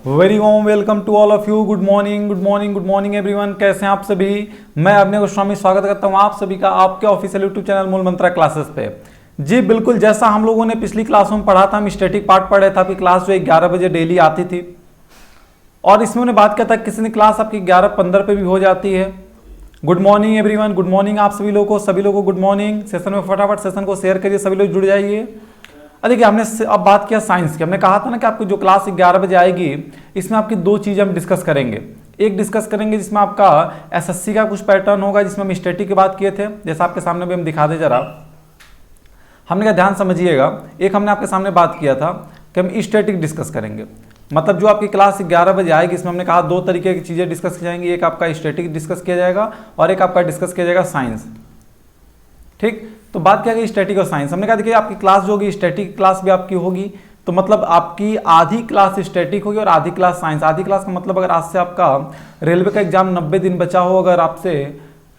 Very warm welcome to all of you. Good morning good morning good morning everyone. कैसे हैं आप सभी? मैं अभिनव गोस्वामी स्वागत करता हूं आप सभी का आपके ऑफिशियल यूट्यूब चैनल मूल मंत्रा क्लासेस पे। जी बिल्कुल, जैसा हम लोगों ने पिछली क्लासों में पढ़ा था, हम स्टैटिक पार्ट पढ़ रहे थे। आपकी क्लास जो 11 बजे डेली आती थी और इसमें उन्हें बात किया था किसी ने क्लास आपकी 11:15 पे भी हो जाती है। Good morning everyone, good morning आप सभी लोगों को गुड मॉर्निंग। सेशन में फटाफट सेशन को शेयर करिए, सभी लोग जुड़ जाइए। देखिए हमने अब बात किया साइंस की। हमने कहा था ना कि आपकी जो क्लास 11 बजे आएगी इसमें आपकी दो चीज़ें हम डिस्कस करेंगे। एक डिस्कस करेंगे जिसमें आपका एसएससी का कुछ पैटर्न होगा, जिसमें हम स्टैटिक की बात किए थे, जैसा आपके सामने भी हम दिखा दे जरा। हमने कहा ध्यान समझिएगा, एक हमने आपके सामने बात किया था कि हम स्टैटिक डिस्कस करेंगे। मतलब जो आपकी क्लास 11 बजे आएगी इसमें हमने कहा दो तरीके की चीज़ें डिस्कस की जाएंगी। एक आपका स्टैटिक डिस्कस किया जाएगा और एक आपका डिस्कस किया जाएगा साइंस। ठीक, तो बात क्या है स्टैटिक और साइंस। हमने कहा देखिए आपकी क्लास जो होगी स्टैटिक क्लास भी आपकी होगी, तो मतलब आपकी आधी क्लास स्टैटिक होगी और आधी क्लास साइंस। आधी क्लास का मतलब अगर आज से आपका रेलवे का एग्जाम 90 दिन बचा हो अगर आपसे,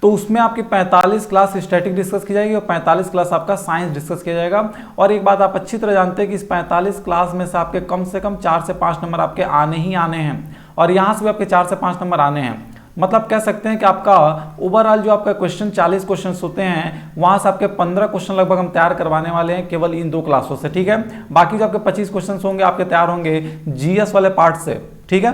तो उसमें आपकी 45 क्लास स्टैटिक डिस्कस की जाएगी और 45 क्लास आपका साइंस डिस्कस किया जाएगा। और एक बात आप अच्छी तरह जानते हैं कि इस 45 क्लास में से आपके कम से कम 4 से 5 नंबर आपके आने ही आने हैं और यहाँ से भी आपके 4 से 5 नंबर आने हैं। मतलब कह सकते हैं कि आपका ओवरऑल जो आपका क्वेश्चन 40 क्वेश्चन होते हैं, वहां से आपके 15 क्वेश्चन लगभग हम तैयार करवाने वाले हैं केवल इन दो क्लासों से। ठीक है, बाकी जो आपके 25 क्वेश्चन होंगे आपके तैयार होंगे जीएस वाले पार्ट से। ठीक है,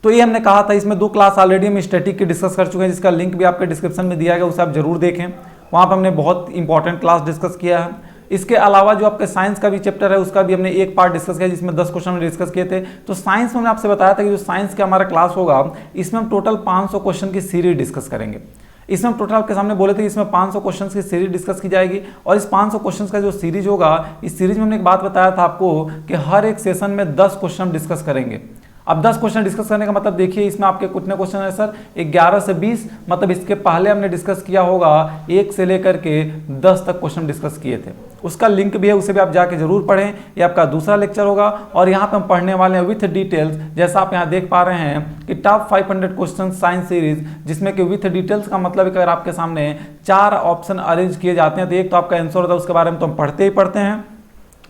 तो ये हमने कहा था। इसमें दो क्लास ऑलरेडी हम स्टैटिक की डिस्कस कर चुके हैं, जिसका लिंक भी आपके डिस्क्रिप्शन में दिया गया, उसे आप जरूर देखें। वहां पर हमने बहुत इंपॉर्टेंट क्लास डिस्कस किया है। इसके अलावा जो आपके साइंस का भी चैप्टर है उसका भी हमने एक पार्ट डिस्कस किया, जिसमें 10 क्वेश्चन हमने डिस्कस किए थे। तो साइंस में हमने आपसे बताया था कि जो साइंस का हमारा क्लास होगा इसमें हम टोटल 500 क्वेश्चन की सीरीज डिस्कस करेंगे। इसमें हम टोटल आपके सामने बोले थे इसमें 500 क्वेश्चन की सीरीज डिस्कस की जाएगी। और इस 500 क्वेश्चन का जो सीरीज होगा, इस सीरीज में हमने एक बात बताया था आपको कि हर एक सेशन में 10 क्वेश्चन हम डिस्कस करेंगे। अब 10 क्वेश्चन डिस्कस करने का मतलब देखिए इसमें आपके कितने क्वेश्चन है सर? 11 से 20। मतलब इसके पहले हमने डिस्कस किया होगा 1 से लेकर के 10 तक क्वेश्चन डिस्कस किए थे। उसका लिंक भी है, उसे भी आप जाके जरूर पढ़ें। ये आपका दूसरा लेक्चर होगा और यहाँ पे हम पढ़ने वाले हैं विथ डिटेल्स। जैसा आप यहाँ देख पा रहे हैं कि टॉप 500 क्वेश्चन साइंस सीरीज, जिसमें कि विथ डिटेल्स का मतलब अगर आपके सामने 4 ऑप्शन अरेंज किए जाते हैं तो एक तो आपका आंसर होता है, उसके बारे में तो हम पढ़ते ही पढ़ते हैं।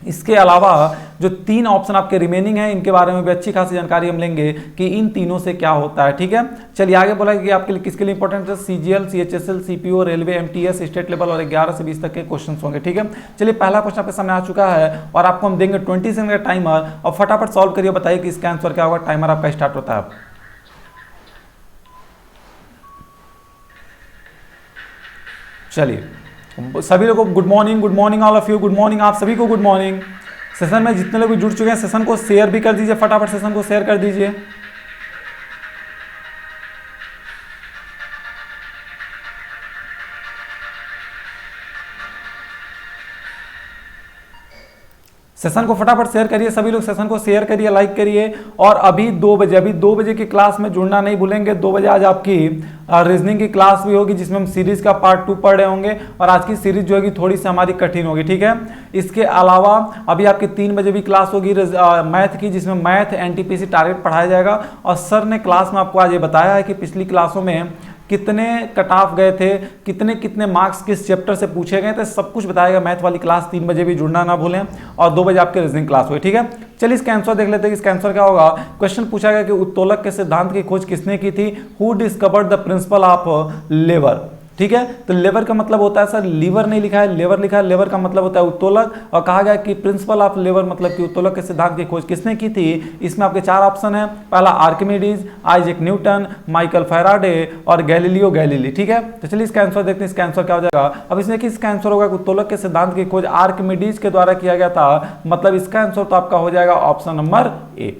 इसके अलावा जो 3 ऑप्शन आपके रिमेनिंग हैं इनके बारे में भी अच्छी खासी जानकारी हम लेंगे कि इन तीनों से क्या होता है। ठीक है, चलिए आगे बोला कि आपके लिए किसके लिए इंपॉर्टेंट है? CGL, CHSL, CPO, railway, MTS, state level और 11 से 20 तक के क्वेश्चन होंगे। ठीक है, चलिए पहला क्वेश्चन आपके सामने आ चुका है और आपको हम देंगे 20 सेकंड का टाइमर और फटाफट सॉल्व करिए, बताइए कि इसका आंसर क्या होगा। टाइमर आपका स्टार्ट होता है। चलिए सभी लोगों को good morning all of you. Good morning आप सभी को, गुड मॉर्निंग। सेशन में जितने लोग भी जुड़ चुके हैं सेशन को शेयर भी कर दीजिए, फटाफट सेशन को शेयर कर दीजिए। सेशन को फटाफट शेयर करिए, सभी लोग सेशन को शेयर करिए, लाइक करिए। और अभी 2 बजे की क्लास में जुड़ना नहीं भूलेंगे। 2 बजे आज आपकी रीजनिंग की क्लास भी होगी, जिसमें हम सीरीज का पार्ट 2 पढ़ रहे होंगे और आज की सीरीज जो होगी थोड़ी सी हमारी कठिन होगी। ठीक है, इसके अलावा अभी आपकी 3 बजे भी क्लास होगी मैथ की, जिसमें मैथ एनटीपीसी टारगेट पढ़ाया जाएगा। और सर ने क्लास में आपको आज ये बताया है कि पिछली क्लासों में कितने कट ऑफ गए थे, कितने मार्क्स किस चैप्टर से पूछे गए थे, सब कुछ बताएगा मैथ वाली क्लास। 3 बजे भी जुड़ना ना भूलें और 2 बजे आपके रीजनिंग क्लास हुई। ठीक है, चलिए इसका आंसर देख लेते हैं कि इसका आंसर क्या होगा। क्वेश्चन पूछा गया कि उत्तोलक के सिद्धांत की खोज किसने की थी? Who discovered the principle of lever. ठीक है, तो लेवर का मतलब होता है सर, लीवर नहीं लिखा है, लेवर लिखा है। लेवर का मतलब होता है उत्तोलक और कहा गया कि प्रिंसिपल ऑफ लेवर मतलब कि उत्तोलक के सिद्धांत की खोज किसने की थी। इसमें आपके 4 ऑप्शन है। पहला Archimedes, Isaac Newton, Michael Faraday और गैलीलियो गैलीली। ठीक है, तो चलिए इसका आंसर देखते हैं इसका आंसर क्या हो जाएगा। अब इसमें किसका आंसर होगा? उत्तोलक के सिद्धांत की खोज आर्किमिडीज के द्वारा किया गया था। मतलब इसका आंसर तो आपका हो जाएगा ऑप्शन नंबर ए।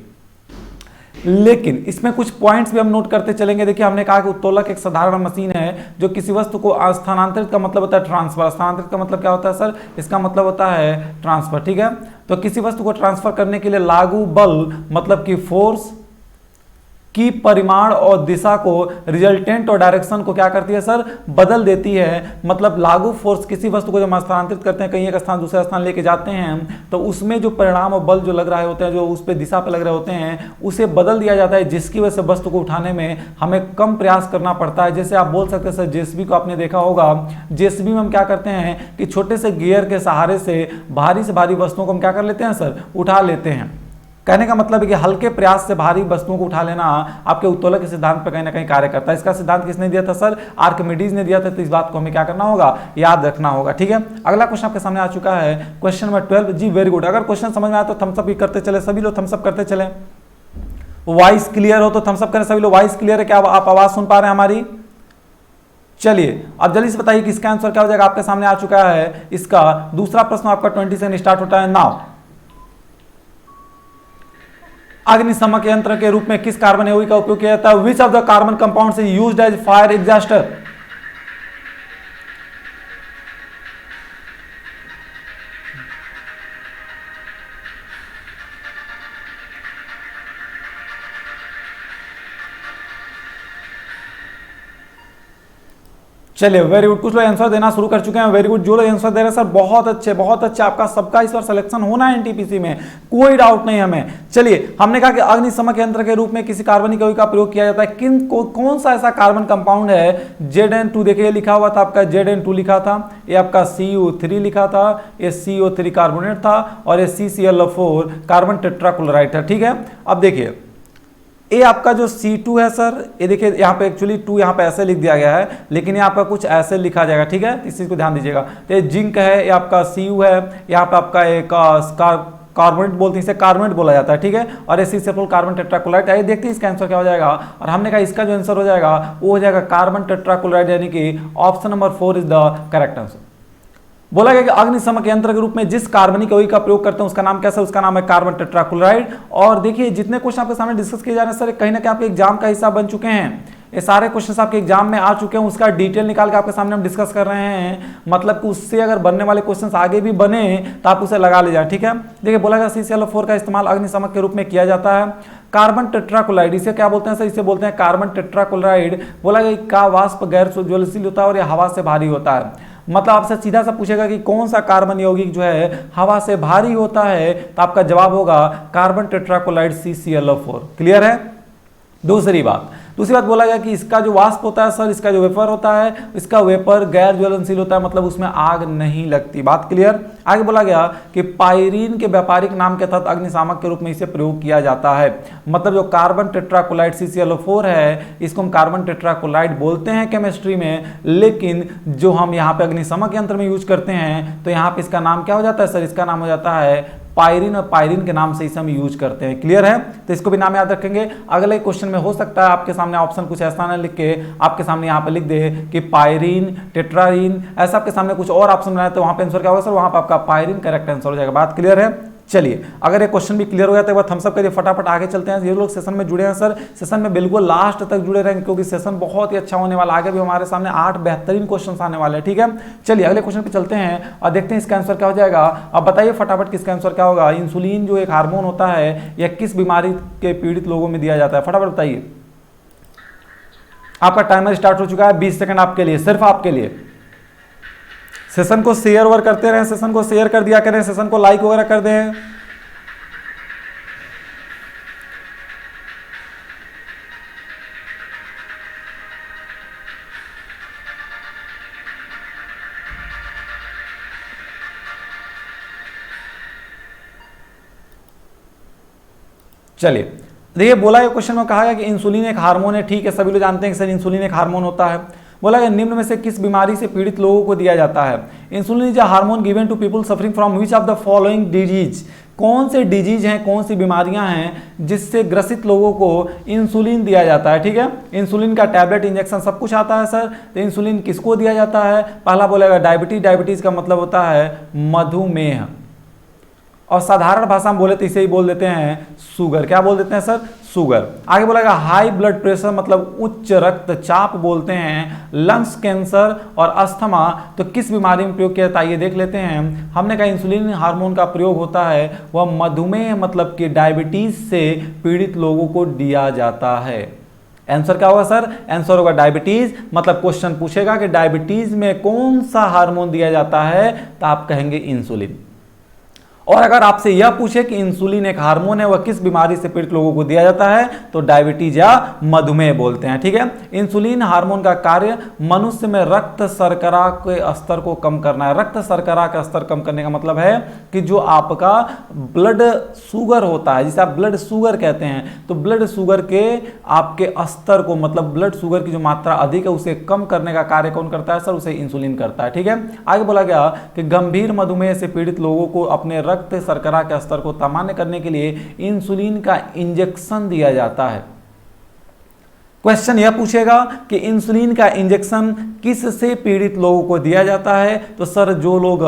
लेकिन इसमें कुछ पॉइंट्स भी हम नोट करते चलेंगे। देखिए हमने कहा कि उत्तोलक एक साधारण मशीन है जो किसी वस्तु को स्थानांतरित का मतलब होता है ट्रांसफर। स्थानांतरित का मतलब क्या होता है सर? इसका मतलब होता है ट्रांसफर। ठीक है, तो किसी वस्तु को ट्रांसफर करने के लिए लागू बल मतलब कि फोर्स की परिमाण और दिशा को, रिजल्टेंट और डायरेक्शन को क्या करती है सर? बदल देती है। मतलब लागू फोर्स किसी वस्तु को जब हम स्थानांतरित करते हैं, कहीं एक स्थान दूसरा स्थान लेके जाते हैं, तो उसमें जो परिणाम और बल जो लग रहे होते हैं, जो उस पर दिशा पे लग रहे होते हैं, उसे बदल दिया जाता है, जिसकी वजह से वस्तु को उठाने में हमें कम प्रयास करना पड़ता है। जैसे आप बोल सकते हैं सर, जेसीबी को आपने देखा होगा। जेसीबी में हम क्या करते हैं कि छोटे से गियर के सहारे से भारी वस्तुओं को हम क्या कर लेते हैं सर? उठा लेते हैं। कहने का मतलब है कि हल्के प्रयास से भारी वस्तुओं को उठा लेना आपके उत्तोलक के सिद्धांत पर कहीं ना कहीं कार्य करता है। इसका सिद्धांत किसने दिया था सर? आर्किमिडीज ने दिया था। तो इस बात को हमें क्या करना होगा? याद रखना होगा। ठीक है, अगला क्वेश्चन आपके सामने आ चुका है, क्वेश्चन नंबर 12। जी वेरी गुड। अगर क्वेश्चन समझ में आया तो थम्सअप भी करते चले, सभी लोग थम्सअप करते चले। वॉइस क्लियर हो तो थम्सअप करें सभी लोग। वॉइस क्लियर है क्या? आप आवाज सुन पा रहे हैं हमारी? चलिए अब जल्दी से बताइए कि इसका आंसर क्या हो जाएगा। आपके सामने आ चुका है इसका दूसरा प्रश्न, आपका 20 से स्टार्ट होता है। नाउ अग्निशमक यंत्र के रूप में किस कार्बन यौगिक का उपयोग किया जाता है? Which of the carbon compounds is used as fire exhauster? चलिए वेरी गुड। कुछ लोग आंसर देना शुरू कर चुके हैं। Very good. जो लोग आंसर दे रहे हैं सर बहुत अच्छे बहुत अच्छे। आपका सबका इस बार सिलेक्शन होना है एनटीपीसी में, कोई डाउट नहीं हमें। चलिए हमने कहा कि अग्निशमक यंत्र के रूप में किसी कार्बनिक यौगिक का प्रयोग किया जाता है। कौन सा ऐसा कार्बन कंपाउंड है? Zn2 देखिए लिखा हुआ था आपका, Zn2 लिखा था, ये आपका CO3 लिखा था, ये CO3 कार्बोनेट था और ये CClO4 कार्बन टेट्राक्लोराइड था। ठीक है, अब देखिए ये आपका जो C2 है सर, ये देखिए यहाँ पे एक्चुअली 2 यहाँ पे ऐसे लिख दिया गया है, लेकिन ये आपका कुछ ऐसे लिखा जाएगा। ठीक है, इस चीज को ध्यान दीजिएगा। तो ये जिंक है, ये आपका Cu है, यहाँ पे आपका एक कार्बोनेट बोलते हैं, इसे कार्बोनेट बोला जाता है। ठीक है, और ये CCl कार्बन टेट्राक्लोराइड। आइए देखते हैं इसका आंसर क्या हो जाएगा। और हमने कहा इसका जो आंसर हो जाएगा वो हो जाएगा कार्बन टेट्राक्लोराइड, यानी कि option number 4 is the correct answer. बोला गया कि अग्निशमक यंत्र के रूप में जिस कार्बनिक यौगिक का प्रयोग करते हैं उसका नाम कैसा है? उसका नाम है कार्बन टेट्राक्लोराइड। और देखिए जितने क्वेश्चन आपके सामने डिस्कस किए जा रहे हैं सर, कहीं ना कहीं आपके एग्जाम का हिस्सा बन चुके हैं। ये सारे क्वेश्चंस आपके एग्जाम में आ चुके हैं, उसका डिटेल निकाल के आपके सामने हम डिस्कस कर रहे हैं। मतलब कि उससे अगर बनने वाले क्वेश्चंस आगे भी बने तो आप उसे लगा ले जाए। ठीक है, देखिए बोला गया CClO4 का इस्तेमाल अग्निशमक के रूप में किया जाता है। कार्बन टेट्राक्लोराइड इसे क्या बोलते हैं सर? इसे बोलते हैं कार्बन टेट्राक्लोराइड। बोला गया का वाष्प गैर ज्वलनशील होता है और यह हवा से भारी होता है। मतलब आपसे सीधा सा पूछेगा कि कौन सा कार्बन यौगिक जो है हवा से भारी होता है, तो आपका जवाब होगा कार्बन टेट्राक्लोराइड CClO4। क्लियर है? दूसरी बात बोला गया कि इसका जो वाष्प होता है सर, इसका जो वेपर होता है, इसका वेपर गैर ज्वलनशील होता है, मतलब उसमें आग नहीं लगती। बात क्लियर? आगे बोला गया कि पायरीन के व्यापारिक नाम के तहत अग्निशामक के रूप में इसे प्रयोग किया जाता है। मतलब जो कार्बन टेट्राक्लोराइड CClO4 है, इसको हम कार्बन टेट्राक्लोराइड बोलते हैं केमिस्ट्री में, लेकिन जो हम यहाँ पे अग्निशमक यंत्र में यूज करते हैं तो यहाँ पे इसका नाम क्या हो जाता है सर? इसका नाम हो जाता है पायरीन, और पायरीन के नाम से इसे हम यूज करते हैं। क्लियर है? तो इसको भी नाम याद रखेंगे। अगले क्वेश्चन में हो सकता है आपके सामने ऑप्शन कुछ ऐसा ना लिख के आपके सामने यहाँ पे लिख दे कि पायरीन, टेट्रारीन, ऐसा आपके सामने कुछ और ऑप्शन बनाए, तो वहां पे आंसर क्या होगा सर? वहां पे आपका पायरीन करेक्ट आंसर हो जाएगा। बात क्लियर है? चलिए अगर ये क्वेश्चन भी क्लियर हो गया तो थम्स अप करिए, फटाफट आगे चलते हैं। ये लोग सेशन में जुड़े हैं सर, सेशन में बिल्कुल लास्ट तक जुड़े रहेंगे क्योंकि सेशन बहुत ही अच्छा होने वाला। आगे भी हमारे सामने 8 बेहतरीन क्वेश्चन आने वाले हैं। ठीक है, चलिए अगले क्वेश्चन पे चलते हैं और देखते हैं इसका आंसर क्या हो जाएगा। अब बताइए फटाफट किसका आंसर क्या होगा। इंसुलिन जो एक हार्मोन होता है, यह किस बीमारी के पीड़ित लोगों में दिया जाता है? फटाफट बताइए। आपका टाइमर स्टार्ट हो चुका है, 20 सेकंड आपके लिए, सिर्फ आपके लिए। सेशन को शेयर ओवर करते रहें, सेशन को शेयर कर दिया करें, सेशन को लाइक वगैरह कर दें। चलिए देखिए, बोला है क्वेश्चन में कहा गया कि इंसुलिन एक हार्मोन है। ठीक है, सभी लोग जानते हैं कि सर इंसुलिन एक हार्मोन होता है। बोला गया निम्न में से किस बीमारी से पीड़ित लोगों को दिया जाता है? Insulin is a hormone given to people suffering from which of the following disease. कौन से डिजीज हैं, कौन सी बीमारियां हैं जिससे ग्रसित लोगों को इंसुलिन दिया जाता है? ठीक है, इंसुलिन का टैबलेट, इंजेक्शन सब कुछ आता है सर। तो इंसुलिन किसको दिया जाता है? पहला बोलेगा डायबिटीज। डायबिटीज का मतलब होता है मधुमेह, और साधारण भाषा में बोले तो इसे ही बोल देते हैं शुगर। क्या बोल देते हैं सर? शुगर। आगे बोलेगा हाई ब्लड प्रेशर, मतलब उच्च रक्तचाप बोलते हैं। लंग्स कैंसर और अस्थमा तो किस बीमारी में प्रयोग किया जाता है? ये देख लेते हैं। हमने कहा इंसुलिन हार्मोन का प्रयोग होता है वह मधुमेह मतलब कि डायबिटीज से पीड़ित लोगों को दिया जाता है। आंसर क्या होगा सर? आंसर होगा डायबिटीज। मतलब क्वेश्चन पूछेगा कि डायबिटीज में कौन सा हार्मोन दिया जाता है, तो आप कहेंगे इंसुलिन। और अगर आपसे यह पूछे कि इंसुलिन एक हार्मोन है, वह किस बीमारी से पीड़ित लोगों को दिया जाता है, तो डायबिटीज या मधुमेह बोलते हैं। ठीक है, इंसुलिन हार्मोन का कार्य मनुष्य में रक्त शर्करा के स्तर को कम करना है। रक्त शर्करा का स्तर कम करने का मतलब है कि जो आपका ब्लड शुगर होता है, जिसे आप ब्लड शुगर कहते हैं, तो ब्लड शुगर के आपके स्तर को, मतलब ब्लड शुगर की जो मात्रा अधिक है उसे कम करने का कार्य कौन करता है सर? उसे इंसुलिन करता है। ठीक है, आगे बोला गया कि गंभीर मधुमेह से पीड़ित लोगों को अपने रक्त शर्करा के स्तर को सामान्य करने के लिए इंसुलिन का इंजेक्शन दिया जाता है। क्वेश्चन यह पूछेगा कि इंसुलिन का इंजेक्शन किस से पीड़ित लोगों को दिया जाता है, तो सर जो लोग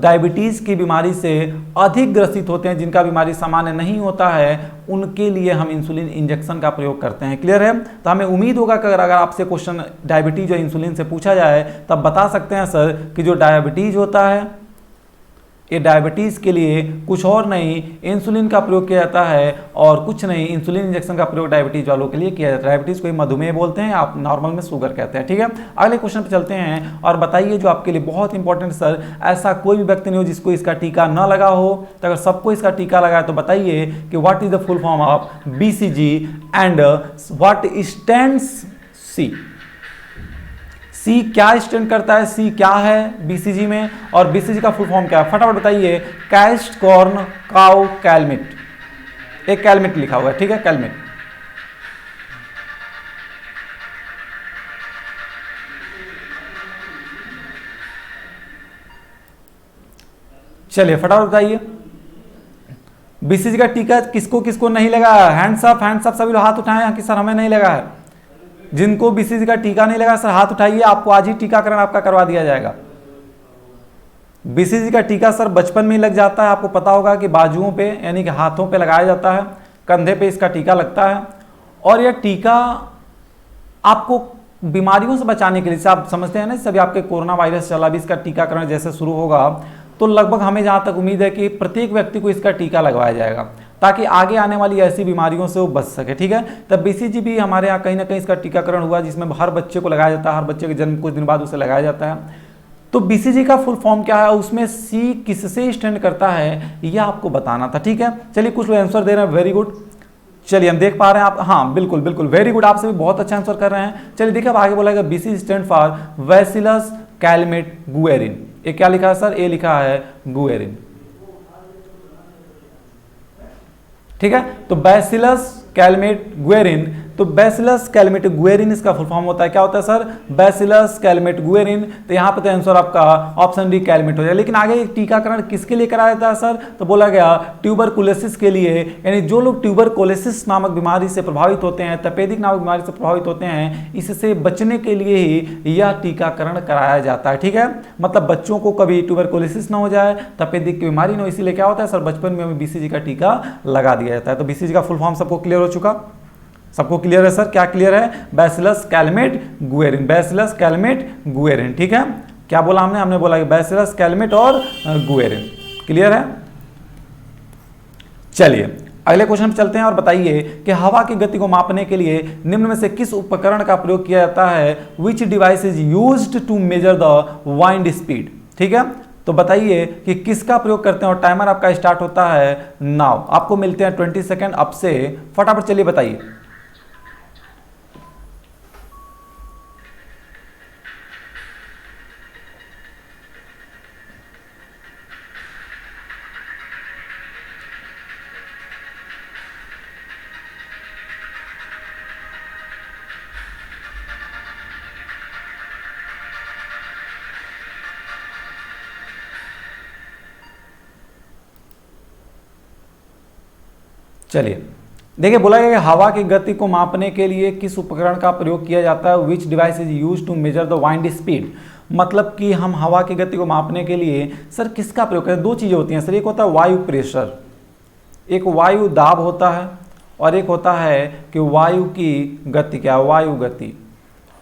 डायबिटीज की बीमारी से अधिक ग्रसित होते हैं, जिनका बीमारी सामान्य नहीं होता है, उनके लिए हम इंसुलिन इंजेक्शन का प्रयोग करते हैं। क्लियर है? तो हमें उम्मीद होगा कि अगर आपसे क्वेश्चन डायबिटीज और इंसुलिन से पूछा जाए तब बता सकते हैं सर कि जो डायबिटीज होता है, ये डायबिटीज के लिए कुछ और नहीं इंसुलिन का प्रयोग किया जाता है, और कुछ नहीं इंसुलिन इंजेक्शन का प्रयोग डायबिटीज वालों के लिए किया जाता है। डायबिटीज को मधुमेह बोलते हैं, आप नॉर्मल में शुगर कहते हैं। ठीक है, अगले क्वेश्चन पे चलते हैं और बताइए जो आपके लिए बहुत इंपॉर्टेंट सर, ऐसा कोई भी व्यक्ति नहीं हो जिसको इसका टीका न लगा हो, तो अगर सबको इसका टीका लगा है तो बताइए कि what is the full form of BCG and what stands C. C क्या स्टैंड करता है, सी क्या है बीसीजी में, और बीसीजी का फुल फॉर्म क्या है, फटाफट बताइए। कैस्ट कॉर्न काउ कैलमिट, एक कैलमिट लिखा हुआ है। ठीक है, कैलमिट। चलिए फटाफट बताइए बीसीजी का टीका किसको किसको नहीं लगा। हैंड्स अप, हैंड्स अप, सभी लोग हाथ उठाएं कि सर हमें नहीं लगा है। जिनको बीसीजी का टीका नहीं लगा सर हाथ उठाइए, आपको आज ही टीकाकरण आपका करवा दिया जाएगा। बीसीजी का टीका सर बचपन में ही लग जाता है, आपको पता होगा कि बाजुओं पे यानी कि हाथों पे लगाया जाता है, कंधे पे इसका टीका लगता है, और यह टीका आपको बीमारियों से बचाने के लिए, आप समझते हैं ना, सभी आपके कोरोना वायरस चला भी, इसका टीकाकरण जैसे शुरू होगा तो लगभग हमें जहां तक उम्मीद है कि प्रत्येक व्यक्ति को इसका टीका लगवाया जाएगा ताकि आगे आने वाली ऐसी बीमारियों से वो बच सके। ठीक है, तब बीसीजी भी हमारे यहाँ कहीं ना कहीं इसका टीकाकरण हुआ, जिसमें हर बच्चे को लगाया जाता है, हर बच्चे के जन्म कुछ दिन बाद उसे लगाया जाता है। तो बीसीजी का फुल फॉर्म क्या है, उसमें सी किससे स्टैंड करता है, यह आपको बताना था। ठीक है, चलिए कुछ लोग आंसर दे रहे हैं, वेरी गुड। चलिए हम देख पा रहे हैं आप, हाँ बिल्कुल बिल्कुल वेरी गुड, आपसे भी बहुत अच्छा आंसर कर रहे हैं। चलिए देखिए अब आगे बोला BCG stand for bacillus Calmette Guerin. ये क्या लिखा है सर, ए लिखा है गुएरिन। ठीक है, तो बैसिलस कैलमेट गुएरिन, तो बैसिलस कैलमेट गुएरिन इसका फुल फॉर्म होता है, क्या होता है सर, बैसिलस कैलमेट गुएरिन। तो यहाँ पे तो आंसर आपका ऑप्शन डी कैलमेट हो जाए। लेकिन आगे टीकाकरण किसके लिए कराया जाता है सर, तो बोला गया ट्यूबरकुलोसिस के लिए, यानी जो लोग ट्यूबरकुलोसिस नामक बीमारी से प्रभावित होते हैं, तपेदिक नामक बीमारी से प्रभावित होते हैं, इससे बचने के लिए ही यह टीकाकरण कराया जाता है। ठीक है, मतलब बच्चों को कभी ट्यूबरकुलोसिस ना हो जाए, तपेदिक की बीमारी ना हो, इसीलिए क्या होता है सर, बचपन में हमें बीसीजी का टीका लगा दिया जाता है। तो बीसीजी का फुल फॉर्म सबको क्लियर हो चुका, सबको क्लियर है सर, क्या क्लियर है, bacillus Calmette Guerin, bacillus Calmette Guerin. ठीक है, क्या बोला हमने, हमने बोला कि बैसिलस कैलमेट और गुएरिन। क्लियर है? चलिए अगले क्वेश्चन पे चलते हैं और बताइए कि हवा की गति को मापने के लिए निम्न में से किस उपकरण का प्रयोग किया जाता है, which device is used to measure the wind speed. ठीक है, तो बताइए कि किसका प्रयोग करते हैं, और टाइमर आपका स्टार्ट होता है नाउ। आपको मिलते हैं 20 सेकेंड अब से, फटाफट चलिए बताइए। चलिए देखिए, बोला गया कि हवा की गति को मापने के लिए किस उपकरण का प्रयोग किया जाता है, which device is used to measure the wind speed. मतलब कि हम हवा की गति को मापने के लिए सर किसका प्रयोग करें, दो चीज़ें होती हैं सर, एक होता है वायु प्रेशर, एक वायु दाब होता है, और एक होता है कि वायु की गति, क्या वायु गति।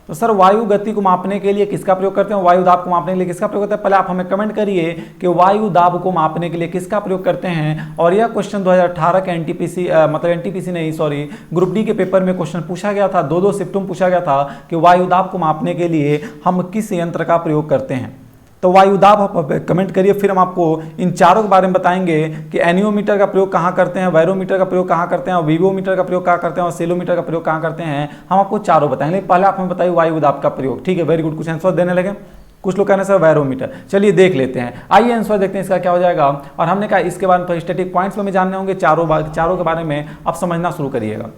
तो सर वायु गति को मापने के लिए किसका प्रयोग करते हैं, वायु दाब को मापने के लिए किसका प्रयोग करते हैं, पहले आप हमें कमेंट करिए कि वायु दाब को मापने के लिए किसका प्रयोग करते हैं। और यह क्वेश्चन 2018 के एनटीपीसी मतलब एनटीपीसी नहीं सॉरी ग्रुप डी के पेपर में क्वेश्चन पूछा गया था, दो शिफ्टों में पूछा गया था कि वायु दाब को मापने के लिए हम किस यंत्र का प्रयोग करते हैं। तो वायुदाब आप कमेंट करिए, फिर हम आपको इन चारों के बारे में बताएंगे कि एनियोमीटर का प्रयोग कहाँ करते हैं, बैरोमीटर का प्रयोग कहाँ करते हैं, और विवोमीटर का प्रयोग कहाँ करते हैं, और सेलोमीटर का प्रयोग कहाँ करते हैं। हम आपको चारों बताएंगे। पहले आप हमें बताइए वायुदाब का प्रयोग। ठीक है, वेरी गुड, कुछ आंसर देने लगे। कुछ लोग कहने सर बैरोमीटर, चलिए देख लेते हैं। आइए आंसर देखते हैं इसका क्या हो जाएगा। और हमने कहा इसके बारे में तो स्टैटिक पॉइंट्स में जानने होंगे, चारों के बारे में आप समझना शुरू करिएगा।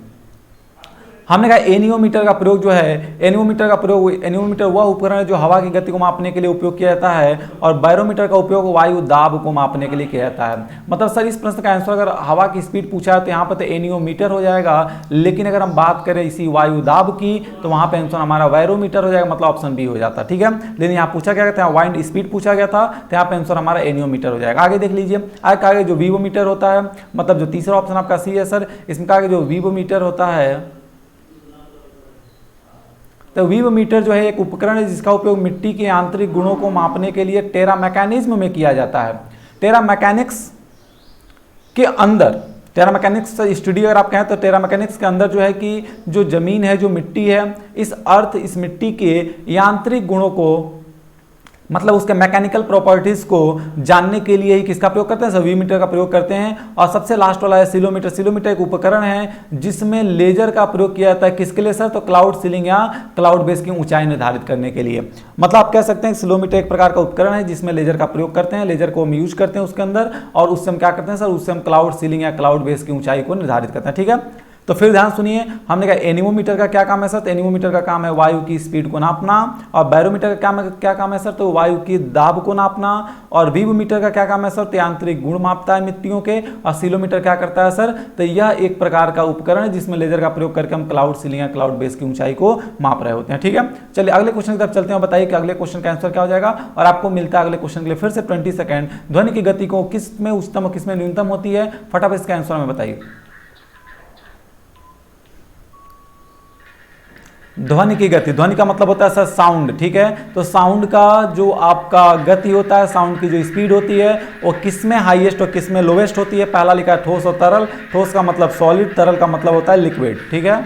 हमने कहा एनियोमीटर का प्रयोग जो है, एनियोमीटर वह उपकरण है जो हवा की गति को मापने के लिए उपयोग किया जाता है, और बैरोमीटर का उपयोग वायु दाब को मापने के लिए किया जाता है। मतलब सर इस प्रश्न का आंसर अगर हवा की स्पीड पूछा है तो यहाँ पर तो एनियोमीटर हो जाएगा, लेकिन अगर हम बात करें इसी वायु दाब की तो वहाँ पे आंसर हमारा बैरोमीटर हो जाएगा, मतलब ऑप्शन बी हो जाता है। ठीक है, लेकिन यहाँ पूछा गया था, वाइंड स्पीड पूछा गया था, तो यहाँ पे आंसर हमारा एनियोमीटर हो जाएगा। आगे देख लीजिए, आगे जो विवोमीटर होता है, मतलब जो तीसरा ऑप्शन आपका सी है सर, इसमें आगे जो विवोमीटर होता है, तो विवोमीटर जो है एक उपकरण है जिसका उपयोग मिट्टी के आंतरिक गुणों को मापने के लिए टेरा मैकेनिज्म में किया जाता है। टेरा मैकेनिक्स के अंदर, टेरा मैकेनिक्स स्टडी अगर आप कहें तो टेरा मैकेनिक्स के अंदर जो है कि जो जमीन है, जो मिट्टी है, इस मिट्टी के यांत्रिक गुणों को, मतलब उसके मैकेनिकल प्रॉपर्टीज को जानने के लिए ही किसका प्रयोग करते हैं, विवोमीटर का प्रयोग करते हैं। और सबसे लास्ट वाला है सिलोमीटर। सिलोमीटर एक उपकरण है जिसमें लेजर का प्रयोग किया जाता है, किसके लिए सर, तो क्लाउड सीलिंग या क्लाउड बेस की ऊंचाई निर्धारित करने के लिए। मतलब आप कह सकते हैं सिलोमीटर एक प्रकार का उपकरण है जिसमें लेजर का प्रयोग करते हैं, लेजर को हम यूज करते हैं उसके अंदर, और उससे हम क्या करते हैं सर, उससे हम क्लाउड सीलिंग या क्लाउड बेस की ऊंचाई को निर्धारित करते हैं। ठीक है, तो फिर ध्यान सुनिए, हमने कहा एनिमोमीटर का क्या काम है सर, तो एनिमोमीटर का काम है वायु की स्पीड को नापना, और बैरोमीटर का क्या काम है सर, तो वायु की दाब को नापना, और विवोमीटर का क्या काम है सर, तो यांत्रिक गुण मापता है मिट्टियों के, और सिलोमीटर क्या करता है सर, तो यह एक प्रकार का उपकरण है जिसमें लेजर का प्रयोग करके हम क्लाउड सीलिंग या क्लाउड बेस की ऊंचाई को माप रहे होते हैं। ठीक है, चलिए अगले क्वेश्चन की तरफ चलते हैं, बताइए कि अगले क्वेश्चन का आंसर क्या हो जाएगा। और आपको मिलता है अगले क्वेश्चन के लिए फिर से 20 सेकंड। ध्वनि की गति को किस में उच्चतम और किस में न्यूनतम होती है, फटाफट इसका आंसर हमें बताइए। ध्वनि की गति, ध्वनि का मतलब होता है सर साउंड। ठीक है, तो साउंड का जो आपका गति होता है, साउंड की जो स्पीड होती है, वो किस में हाईएस्ट और किस में लोवेस्ट होती है। पहला लिखा है ठोस और तरल। ठोस का मतलब सॉलिड, तरल का मतलब होता है लिक्विड। ठीक है,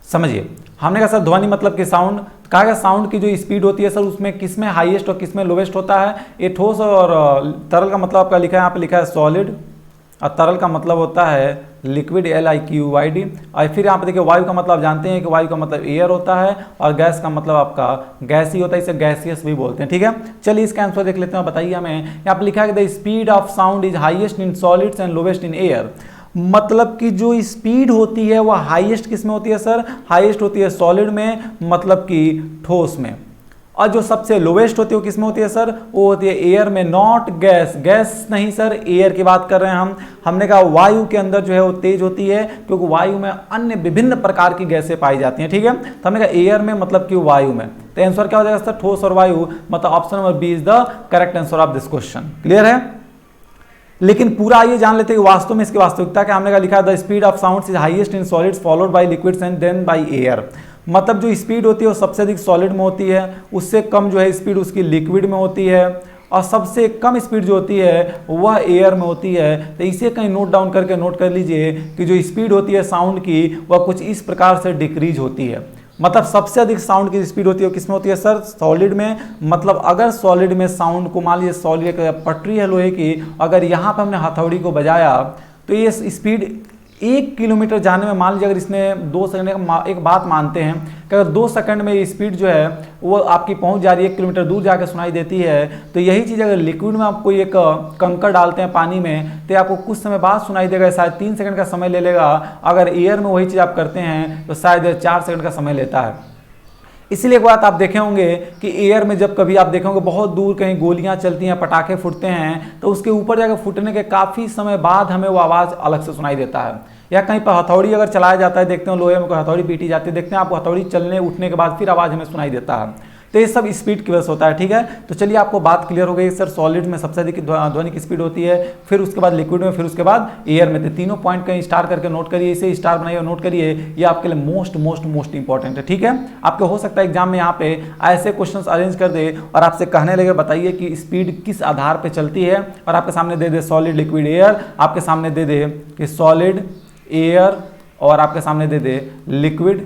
समझिए, हमने कहा सर ध्वनि मतलब कि साउंड, कहा गया साउंड की जो स्पीड होती है सर उसमें किस में हाईएस्ट और किस में लोवेस्ट होता है। ये ठोस और तरल का मतलब आपका लिखा है, यहाँ पे लिखा है सॉलिड, और तरल का मतलब होता है लिक्विड, LIQID। और फिर यहाँ पे देखिए वायु का मतलब जानते हैं कि वायु का मतलब एयर होता है, और गैस का मतलब आपका गैस ही होता है, इसे गैसियस भी बोलते हैं। ठीक है, चलिए इसका आंसर देख लेते हैं, बताइए हमें। यहाँ पे लिखा है the speed of sound is highest in solids and lowest in air. मतलब कि जो स्पीड होती है वह हाईएस्ट किस में होती है सर, हाईएस्ट होती है सॉलिड में, मतलब कि ठोस में, और जो सबसे लोवेस्ट होती है वो किस में होती है सर, वो होती है एयर में, नॉट गैस। गैस नहीं सर, एयर की बात कर रहे हैं हम। हमने कहा वायु के अंदर जो है वो तेज होती है, क्योंकि वायु में अन्य विभिन्न प्रकार की गैसें पाई जाती हैं। ठीक है, तो हमने कहा एयर में मतलब कि वायु में, तो आंसर क्या हो जाएगा सर, ठोस और वायु, मतलब option number B is the correct answer of this question. Clear है, लेकिन पूरा ये जान लेते हैं कि वास्तव में इसकी वास्तविकता क्या। हमने कहा लिखा the speed of sounds is highest in solids followed by liquids and then by air. मतलब जो स्पीड होती है वो सबसे अधिक सॉलिड में होती है, उससे कम जो है स्पीड उसकी लिक्विड में होती है, और सबसे कम स्पीड जो होती है वह एयर में होती है। तो इसे कहीं नोट डाउन करके नोट कर लीजिए कि जो स्पीड होती है साउंड की वह कुछ इस प्रकार से डिक्रीज होती है। मतलब सबसे अधिक साउंड की स्पीड होती है किसमें होती है सर, सॉलिड में। मतलब अगर सॉलिड में साउंड को, मान लीजिए सॉलिड एक पटरी है लोहे की, अगर यहाँ पर हमने हथौड़ी को बजाया तो ये स्पीड 1 किलोमीटर जाने में, मान लीजिए अगर इसने 2 सेकंड का, एक बात मानते हैं कि अगर 2 सेकंड में ये स्पीड जो है वो आपकी पहुंच जा रही है 1 किलोमीटर दूर जाकर सुनाई देती है, तो यही चीज़ अगर लिक्विड में आप कोई एक कंकड़ डालते हैं पानी में तो आपको कुछ समय बाद सुनाई देगा, शायद 3 सेकंड का समय ले लेगा। अगर एयर में वही चीज़ आप करते हैं तो शायद 4 सेकंड का समय लेता है। इसलिए एक बात आप देखे होंगे कि एयर में जब कभी आप देखे होंगे बहुत दूर कहीं गोलियां चलती हैं, पटाखे फूटते हैं, तो उसके ऊपर जाकर फूटने के काफ़ी समय बाद हमें वो आवाज़ अलग से सुनाई देता है। या कहीं पर हथौड़ी अगर चलाया जाता है, देखते हैं लोहे में कोई हथौड़ी पीटी जाती है, देखते हैं आपको हथौड़ी चलने उठने के बाद फिर आवाज़ हमें सुनाई देता है। तो ये सब स्पीड की वजह से होता है। ठीक है, तो चलिए आपको बात क्लियर हो गई सर, सॉलिड में सबसे अधिक ध्वनि की स्पीड होती है, फिर उसके बाद लिक्विड में, फिर उसके बाद एयर में। तो तीनों पॉइंट कहीं स्टार करके नोट करिए, इसे स्टार बनाइए और नोट करिए, ये आपके लिए मोस्ट इंपॉर्टेंट है। ठीक है, आपको हो सकता है एग्जाम में यहाँ पे ऐसे क्वेश्चन अरेंज कर दे और आपसे कहने लगे बताइए कि स्पीड किस आधार पर चलती है, और आपके सामने दे दे सॉलिड, लिक्विड, एयर, आपके सामने दे दे कि सॉलिड, एयर, और आपके सामने दे दे लिक्विड।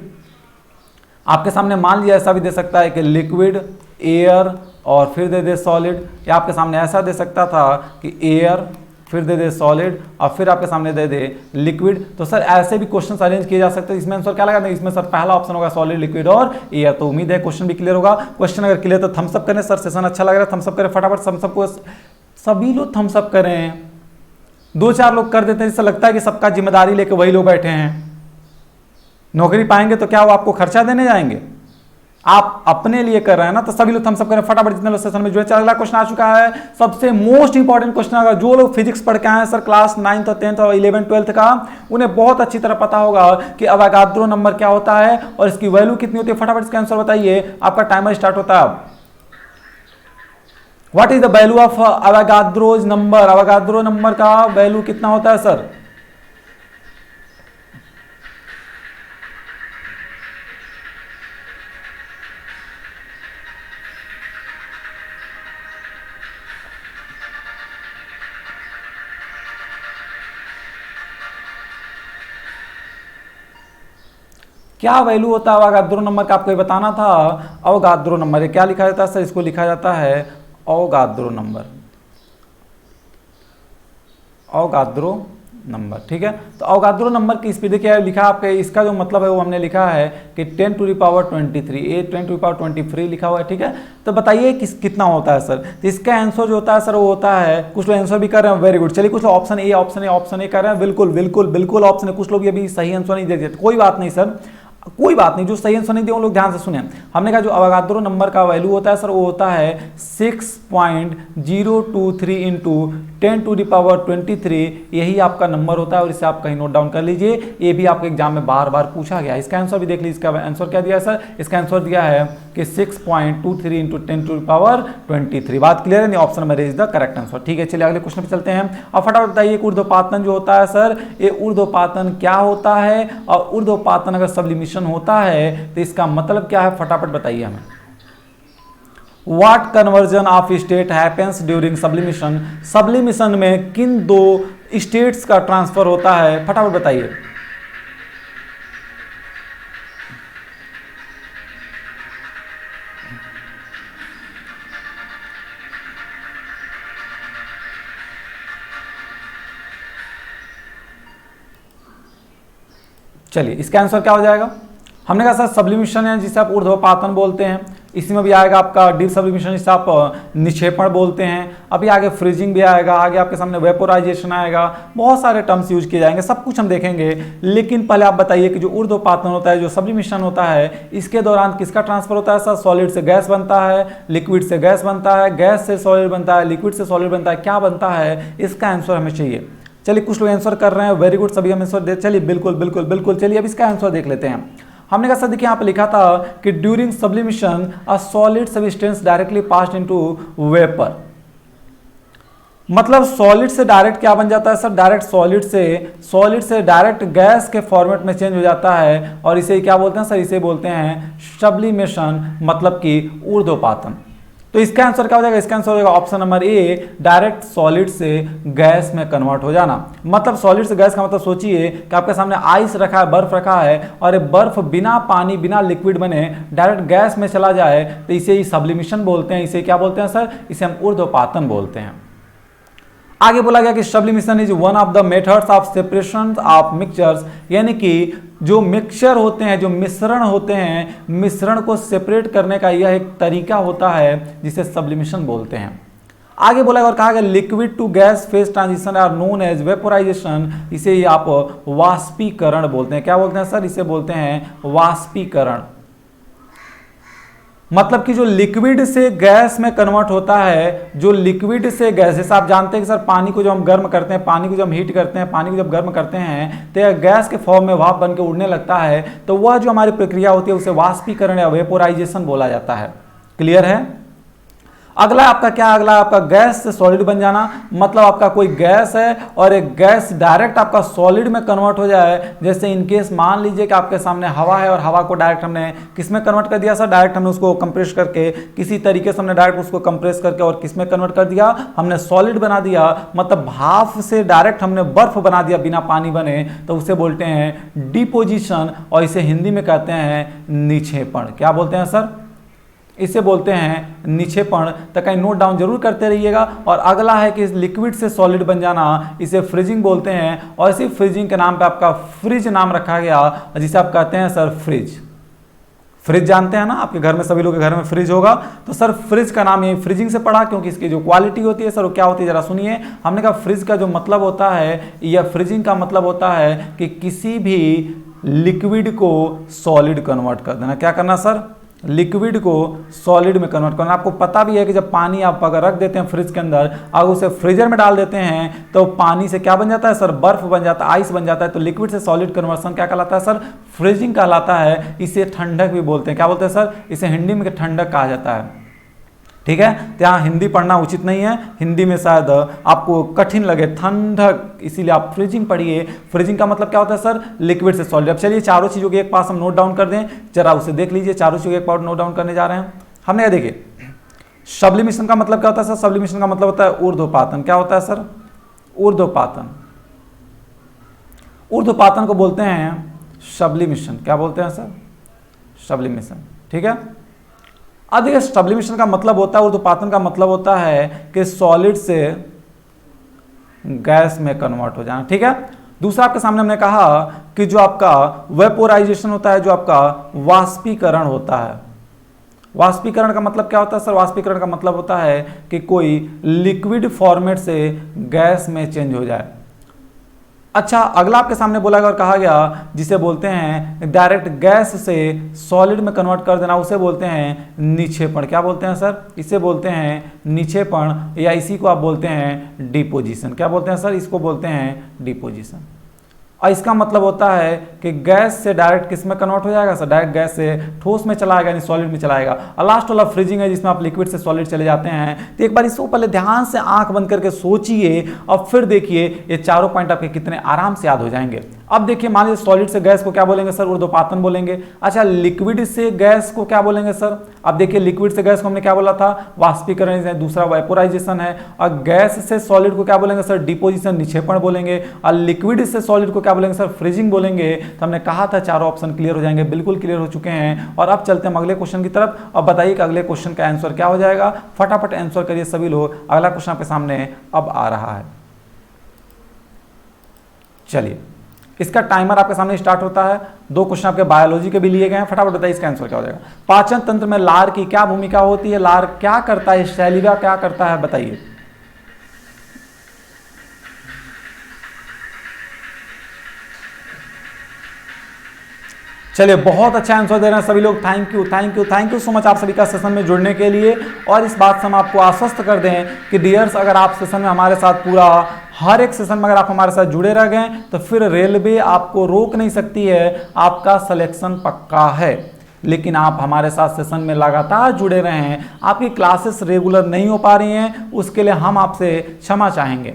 आपके सामने मान लिया ऐसा भी दे सकता है कि लिक्विड, एयर और फिर दे दे सॉलिड, या आपके सामने ऐसा दे सकता था कि एयर फिर दे दे सॉलिड और फिर आपके सामने दे दे लिक्विड। तो सर ऐसे भी क्वेश्चन अरेंज किए जा सकते हैं। इसमें आंसर क्या लगा? इसमें सर पहला ऑप्शन होगा सॉलिड, लिक्विड और एयर। तो उम्मीद है क्वेश्चन भी क्लियर होगा। क्वेश्चन अगर क्लियर तो थम्स अप करें। सर सेशन अच्छा लग रहा है, थम्स अप करें फटाफट। थम्स अप को सभी लोग थम्स अप करें। 2-4 लोग कर देते हैं, जिससे लगता है कि सबका जिम्मेदारी लेके वही लोग बैठे हैं। नौकरी पाएंगे तो क्या वो आपको खर्चा देने जाएंगे? आप अपने लिए कर रहे हैं ना, तो सभी लोग थम्स अप करें फटाफट जितने लोग सेशन में जुड़े। अगला क्वेश्चन आ चुका है, सबसे मोस्ट इंपॉर्टेंट क्वेश्चन। अगर जो लोग फिजिक्स पढ़ के आए हैं सर क्लास 9th और 10th और 11th 12th का, उन्हें बहुत अच्छी तरह पता होगा कि अवोगाद्रो नंबर क्या होता है और इसकी वैल्यू कितनी होती है। फटाफट इसका आंसर बताइए, आपका टाइमर स्टार्ट होता है अब। What is the value of Avogadro's number? Avogadro number का वैल्यू कितना होता है सर? क्या वैल्यू होता है अवोगाद्रो नंबर का? आपको ये बताना था। अवोगाद्रो नंबर क्या लिखा जाता है सर? इसको लिखा जाता है अवोगाद्रो नंबर। अवोगाद्रो नंबर, ठीक है। तो अवोगाद्रो नंबर की स्पीड क्या है लिखा आपके, इसका जो मतलब है वो हमने लिखा है कि 10⁻23, ये 10⁻23 लिखा हुआ है, ठीक है। तो बताइए कितना होता है सर? तो इसका आंसर जो होता है सर वो होता है, कुछ लोग आंसर भी कर रहे हैं, वेरी गुड। चलिए कुछ लोग ऑप्शन ए ऑप्शन ए कर रहे हैं, बिल्कुल बिल्कुल बिल्कुल ऑप्शन है। कुछ लोग ये भी सही आंसर नहीं दे देते, कोई बात नहीं सर, कोई बात नहीं। जो सही आंसर नहीं दिए उन लोग ध्यान से सुने। हमने कहा जो अवोगाद्रो नंबर का वैल्यू होता है सर वो होता है 6.023 इंटू 10⁻23। यही आपका नंबर होता है और इसे आप कहीं नोट डाउन कर लीजिए। ये भी आपके एग्जाम में बार बार पूछा गया है। इसका आंसर भी देख लीजिए। इसका आंसर क्या दिया है सर? इसका आंसर दिया है कि 6.23 इंटू 10⁻23। बात क्लियर है? नहीं, option number is the correct answer, ठीक है। चलिए अगले क्वेश्चन पे चलते हैं। अब फटाफट बताइए ऊर्ध्वपातन जो होता है सर, ये ऊर्ध्वपातन क्या होता है? और ऊर्ध्वपातन अगर सब्लिमिशन होता है तो इसका मतलब क्या है? फटाफट बताइए हमें। What conversion of state happens during sublimation? Sublimation में किन दो स्टेट्स का ट्रांसफर होता है? फटाफट बताइए। चलिए इसका आंसर क्या हो जाएगा? हमने कहा सर सब्लिमिशन है जिसे आप ऊर्ध्वपातन बोलते हैं, इसी में भी आएगा आपका डीप सब्लिमिशन जिसे आप निक्षेपण बोलते हैं। अभी आगे फ्रीजिंग भी आएगा, आगे आपके सामने वेपोराइजेशन आएगा, बहुत सारे टर्म्स यूज किए जाएंगे, सब कुछ हम देखेंगे। लेकिन पहले आप बताइए कि जो ऊर्ध्वपातन होता है, जो सब्लिमिशन होता है, इसके दौरान किसका ट्रांसफर होता है सर? सॉलिड से गैस बनता है, लिक्विड से गैस बनता है, गैस से सॉलिड बनता है, लिक्विड से सॉलिड बनता है, क्या बनता है? इसका आंसर हमें चाहिए। चलिए कुछ लोग आंसर कर रहे हैं, वेरी गुड, सभी हम आंसर दे। चलिए बिल्कुल बिल्कुल बिल्कुल, चलिए अब इसका आंसर देख लेते हैं। हमने कहा सर देखिए यहाँ पे लिखा था कि during sublimation a solid substance directly passed into vapour. मतलब सॉलिड से डायरेक्ट क्या बन जाता है सर? डायरेक्ट सॉलिड से डायरेक्ट गैस के फॉर्मेट में चेंज हो जाता है और इसे क्या बोलते हैं सर? इसे बोलते हैं सब्लिमेशन, मतलब कि ऊर्ध्वपातन। तो इसका आंसर क्या हो जाएगा? इसका आंसर हो जाएगा option number A, direct solid से गैस में कन्वर्ट हो जाना। मतलब सॉलिड से गैस का मतलब सोचिए कि आपके सामने आइस रखा है, बर्फ रखा है, और ये बर्फ बिना पानी बिना लिक्विड बने डायरेक्ट गैस में चला जाए, तो इसे ही सब्लिमिशन बोलते हैं। इसे क्या बोलते हैं सर? इसे हम ऊर्ध्वपातन बोलते हैं। आगे बोला गया कि sublimation is one of the methods of separation of mixtures, यानी कि जो मिक्सचर होते हैं, जो मिश्रण होते हैं, मिश्रण को सेपरेट करने का यह एक तरीका होता है जिसे सब्लिमिशन बोलते हैं। आगे बोला और कहा गया liquid to gas phase transition are known as vaporisation, इसे ही आप वाष्पीकरण बोलते हैं। क्या बोलते हैं सर? इसे बोलते हैं वाष्पीकरण। मतलब कि जो लिक्विड से गैस में कन्वर्ट होता है, जो लिक्विड से गैस, जैसे आप जानते हैं कि सर पानी को जब हम गर्म करते हैं, पानी को जब हम हीट करते हैं, पानी को जब गर्म करते हैं तो यह गैस के फॉर्म में भाप बन के उड़ने लगता है, तो वह जो हमारी प्रक्रिया होती है उसे वाष्पीकरण या वेपोराइजेशन बोला जाता है। क्लियर है? अगला आपका क्या, अगला आपका गैस से सॉलिड बन जाना। मतलब आपका कोई गैस है और एक गैस डायरेक्ट आपका सॉलिड में कन्वर्ट हो जाए। जैसे इनकेस मान लीजिए कि आपके सामने हवा है और हवा को डायरेक्ट हमने किस में कन्वर्ट कर दिया सर, डायरेक्ट हमने उसको कंप्रेस करके किसी तरीके से हमने डायरेक्ट उसको कंप्रेस करके और किस में कन्वर्ट कर दिया, हमने सॉलिड बना दिया। मतलब भाप से डायरेक्ट हमने बर्फ बना दिया बिना पानी बने, तो उसे बोलते हैं डिपोजिशन और इसे हिंदी में कहते हैं निक्षेपण। क्या बोलते हैं सर, इसे बोलते हैं निक्षेपण। तो कहीं नोट डाउन जरूर करते रहिएगा। और अगला है कि लिक्विड से सॉलिड बन जाना, इसे फ्रीजिंग बोलते हैं। और इसी फ्रीजिंग के नाम पे आपका फ्रिज नाम रखा गया, जिसे आप कहते हैं सर फ्रिज। फ्रिज जानते हैं ना, आपके घर में सभी लोग के घर में फ्रिज होगा। तो सर फ्रिज का नाम ये फ्रीजिंग से पड़ा, क्योंकि इसकी जो क्वालिटी होती है सर वो क्या होती है जरा सुनिए। हमने कहा फ्रिज का जो मतलब होता है या फ्रीजिंग का मतलब होता है कि किसी भी लिक्विड को सॉलिड कन्वर्ट कर देना। क्या करना सर, लिक्विड को सॉलिड में कन्वर्ट करना। आपको पता भी है कि जब पानी आप अगर रख देते हैं फ्रिज के अंदर, अगर उसे फ्रीजर में डाल देते हैं तो पानी से क्या बन जाता है सर, बर्फ बन जाता है, आइस बन जाता है। तो लिक्विड से सॉलिड कन्वर्सन क्या कहलाता है सर, फ्रीजिंग कहलाता है। इसे ठंडक भी बोलते हैं। क्या बोलते हैं सर, इसे हिंदी में ठंडक कहा जाता है। ठीक है, तो यहाँ हिंदी पढ़ना उचित नहीं है, हिंदी में शायद आपको कठिन लगे ठंडक, इसीलिए आप फ्रीजिंग पढ़िए। फ्रीजिंग का मतलब क्या होता है सर, लिक्विड से सॉलिड। अब चलिए चारों चीजों के एक पास हम नोट डाउन कर दें, जरा उसे देख लीजिए। चारों चीजों के एक पास नोट डाउन करने जा रहे हैं। हमने देखिए सब्लिमेशन का मतलब क्या होता है सर, सब्लिमेशन का मतलब होता है ऊर्ध्वपातन। क्या होता है सर, ऊर्ध्वपातन। ऊर्ध्वपातन को बोलते हैं सब्लिमेशन। क्या बोलते हैं सर, सब्लिमेशन। ठीक है, अब देखिए सब्लिमेशन का मतलब होता है, ऊर्ध्वपातन का मतलब होता है कि सॉलिड से गैस में कन्वर्ट हो जाना। ठीक है, दूसरा आपके सामने हमने कहा कि जो आपका वेपोराइजेशन होता है, जो आपका वाष्पीकरण होता है। वाष्पीकरण का मतलब क्या होता है सर, वाष्पीकरण का मतलब होता है कि कोई लिक्विड फॉर्मेट से गैस में चेंज हो जाए। अच्छा, अगला आपके सामने बोला गया और कहा गया जिसे बोलते हैं डायरेक्ट गैस से सॉलिड में कन्वर्ट कर देना, उसे बोलते हैं निक्षेपण। क्या बोलते हैं सर, इसे बोलते हैं निक्षेपण, या इसी को आप बोलते हैं डिपोजिशन। क्या बोलते हैं सर, इसको बोलते हैं डिपोजिशन। और इसका मतलब होता है कि गैस से डायरेक्ट किस में कन्वर्ट हो जाएगा सर, डायरेक्ट गैस से ठोस में चला आएगा, यानी सॉलिड में चला आएगा। और लास्ट वाला फ्रीजिंग है, जिसमें आप लिक्विड से सॉलिड चले जाते हैं। तो एक बार इसको पहले ध्यान से आंख बंद करके सोचिए और फिर देखिए ये चारों पॉइंट आपके कितने आराम से याद हो जाएंगे। अब देखिए मान लीजिए सॉलिड से गैस को क्या बोलेंगे सर, ऊर्ध्वपातन बोलेंगे। अच्छा, लिक्विड से गैस को क्या बोलेंगे सर, अब देखिए लिक्विड से गैस को हमने क्या बोला था, वाष्पीकरण है, दूसरा वेपोराइजेशन है। और गैस से सॉलिड को क्या बोलेंगे सर, डिपोजिशन, निक्षेपण बोलेंगे। और लिक्विड से सॉलिड को क्या बोलेंगे सर, फ्रीजिंग बोलेंगे। तो हमने कहा था चारों ऑप्शन क्लियर हो जाएंगे, बिल्कुल क्लियर हो चुके हैं। और अब चलते हैं अगले क्वेश्चन की तरफ। अब बताइए कि अगले क्वेश्चन का आंसर क्या हो जाएगा, फटाफट आंसर करिए सभी लोग। अगला क्वेश्चन आपके सामने अब आ रहा है। चलिए, इसका टाइमर आपके सामने स्टार्ट होता है। दो क्वेश्चन आपके बायोलॉजी के भी लिए गए हैं, फटाफट बताइए इसका आंसर क्या हो जाएगा। पाचन तंत्र में लार की क्या भूमिका होती है, लार क्या करता है, सैलिवा क्या करता है, बताइए। चलिए, बहुत अच्छा आंसर दे रहे हैं सभी लोग। Thank you thank you thank you so much आप सभी का सेशन में जुड़ने के लिए। और इस बात से हम आपको आश्वस्त कर दें कि डियर्स, अगर आप सेशन में हमारे साथ पूरा हर एक सेशन में अगर आप हमारे साथ जुड़े रह गए तो फिर रेलवे आपको रोक नहीं सकती है, आपका सिलेक्शन पक्का है। लेकिन आप हमारे साथ सेशन में लगातार जुड़े रहे हैं, आपकी क्लासेस रेगुलर नहीं हो पा रही हैं, उसके लिए हम आपसे क्षमा चाहेंगे।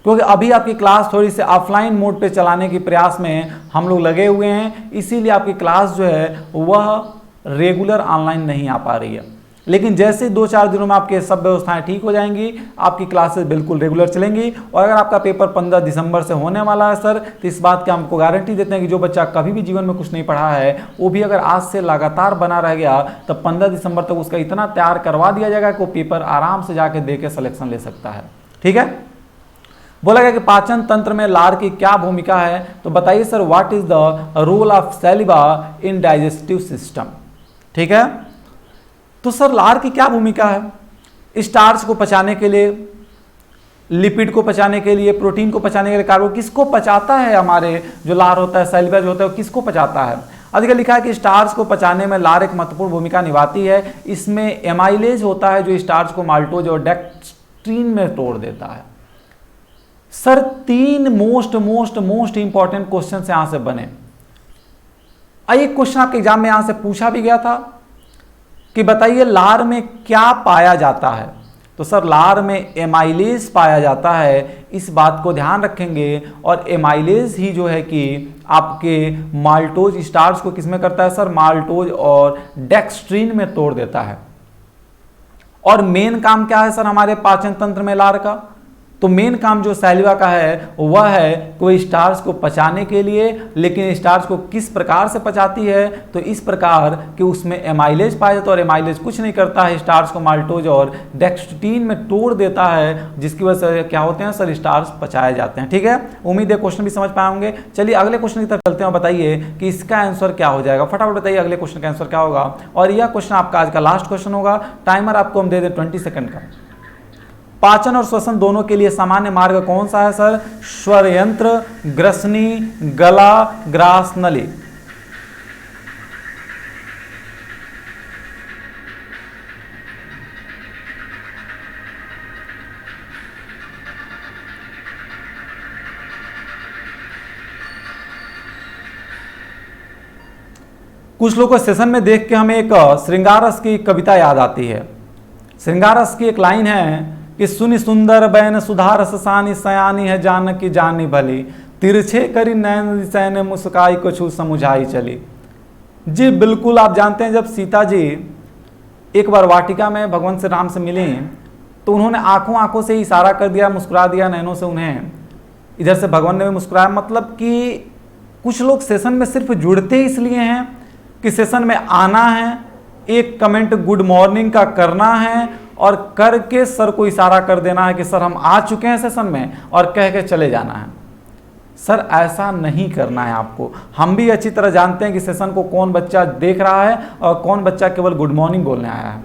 क्योंकि अभी आपकी क्लास थोड़ी सी ऑफलाइन मोड पे चलाने के प्रयास में हम लोग लगे हुए हैं, इसीलिए आपकी क्लास जो है वह रेगुलर ऑनलाइन नहीं आ पा रही है। लेकिन जैसे 2-4 दिनों में आपके सब व्यवस्थाएं ठीक हो जाएंगी, आपकी क्लासेस बिल्कुल रेगुलर चलेंगी। और अगर आपका पेपर 15 दिसंबर से होने वाला है सर, तो इस बात की हमको गारंटी देते हैं कि जो बच्चा कभी भी जीवन में कुछ नहीं पढ़ा है, वो भी अगर आज से लगातार बना रह गया तो 15 दिसंबर तक उसका इतना तैयार करवा दिया जाएगा कि वो पेपर आराम से जाके दे के सिलेक्शन ले सकता है। ठीक है, बोला गया कि पाचन तंत्र में लार की क्या भूमिका है, तो बताइए sir, what is the role of saliva in digestive system. ठीक है, तो सर लार की क्या भूमिका है, स्टार्च को पचाने के लिए, लिपिड को पचाने के लिए, प्रोटीन को पचाने के लिए, कार्बो किसको पचाता है, हमारे जो लार होता है, सैलिवा जो होता है, वो किसको पचाता है। अधिक लिखा है कि स्टार्च को पचाने में लार एक महत्वपूर्ण भूमिका निभाती है। इसमें एमाइलेज होता है जो स्टार्च को माल्टोज और डेक्स्ट्रीन में तोड़ देता है। सर 3 मोस्ट इंपॉर्टेंट क्वेश्चन यहां से बने। एक क्वेश्चन आपके एग्जाम में यहां से पूछा भी गया था कि बताइए लार में क्या पाया जाता है। तो सर लार में एमाइलेज पाया जाता है, इस बात को ध्यान रखेंगे। और एमाइलेज ही जो है कि आपके माल्टोज स्टार्च को किसमें करता है सर, माल्टोज और डेक्स्ट्रीन में तोड़ देता है। और मेन काम क्या है सर हमारे पाचन तंत्र में लार का, तो मेन काम जो सैलिवा का है वह है कोई स्टार्च को पचाने के लिए, लेकिन स्टार्च को किस प्रकार से पचाती है, तो इस प्रकार कि उसमें एमाइलेज पाया जाता है। और एमाइलेज कुछ नहीं करता है, स्टार्च को माल्टोज और डेक्स्ट्रीन में तोड़ देता है, जिसकी वजह से क्या होते हैं सर, स्टार्च पचाए जाते हैं। ठीक है, उम्मीद है क्वेश्चन भी समझ पाए होंगे। चलिए अगले क्वेश्चन की तरफ चलते हैं और बताइए कि इसका आंसर क्या हो जाएगा। फटाफट बताइए अगले क्वेश्चन का आंसर क्या होगा। और यह क्वेश्चन आपका आज का लास्ट क्वेश्चन होगा। टाइमर आपको हम दे दें 20 सेकंड का। पाचन और श्वसन दोनों के लिए सामान्य मार्ग कौन सा है सर, स्वर यंत्र, ग्रसनी, गला, ग्रास नली। कुछ लोगों को सेशन में देख के हमें एक श्रृंगार रस की कविता याद आती है। श्रृंगार रस की एक लाइन है कि सुनि सुंदर बैन सुधा रस सानी, सयानी है जानकी जानी भली, तिरछे करी नैन सैन मुस्काई को छू समुझाई चली। जी बिल्कुल, आप जानते हैं जब सीता जी एक बार वाटिका में भगवान श्री राम से मिली तो उन्होंने आंखों से इशारा कर दिया, मुस्कुरा दिया नैनों से उन्हें, इधर से भगवान ने भी मुस्कुराया। मतलब कि कुछ लोग सेशन में सिर्फ जुड़ते इसलिए हैं कि सेशन में आना है, एक कमेंट गुड मॉर्निंग का करना है और करके सर को इशारा कर देना है कि सर हम आ चुके हैं सेशन में, और कह के चले जाना है। सर ऐसा नहीं करना है आपको। हम भी अच्छी तरह जानते हैं कि सेशन को कौन बच्चा देख रहा है और कौन बच्चा केवल गुड मॉर्निंग बोलने आया है।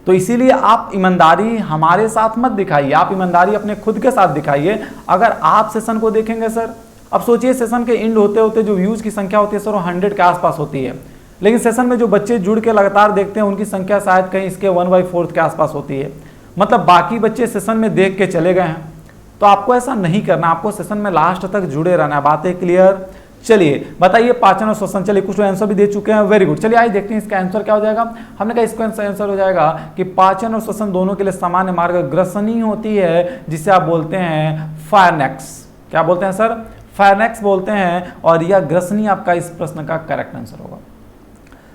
तो इसीलिए आप ईमानदारी हमारे साथ मत दिखाइए, आप ईमानदारी अपने खुद के साथ दिखाइए। अगर आप सेशन को देखेंगे सर, अब सोचिए सेशन के एंड होते होते जो व्यूज की संख्या होती है सर वो 100 के आसपास होती है, लेकिन सेशन में जो बच्चे जुड़ के लगातार देखते हैं उनकी संख्या शायद कहीं इसके 1/4 के आसपास होती है। मतलब बाकी बच्चे सेशन में देख के चले गए हैं। तो आपको ऐसा नहीं करना, आपको सेशन में लास्ट तक जुड़े रहना है। बातें क्लियर? चलिए बताइए पाचन और श्वसन। चलिए कुछ आंसर भी दे चुके हैं, वेरी गुड। चलिए आइए देखते हैं इसका आंसर क्या हो जाएगा। हमने कहा इसका आंसर हो जाएगा कि पाचन और श्वसन दोनों के लिए सामान्य मार्ग ग्रसनी होती है, जिसे आप बोलते हैं फायरनेक्स। क्या बोलते हैं सर? फायरनेक्स बोलते हैं। और यह ग्रसनी आपका इस प्रश्न का करेक्ट आंसर होगा।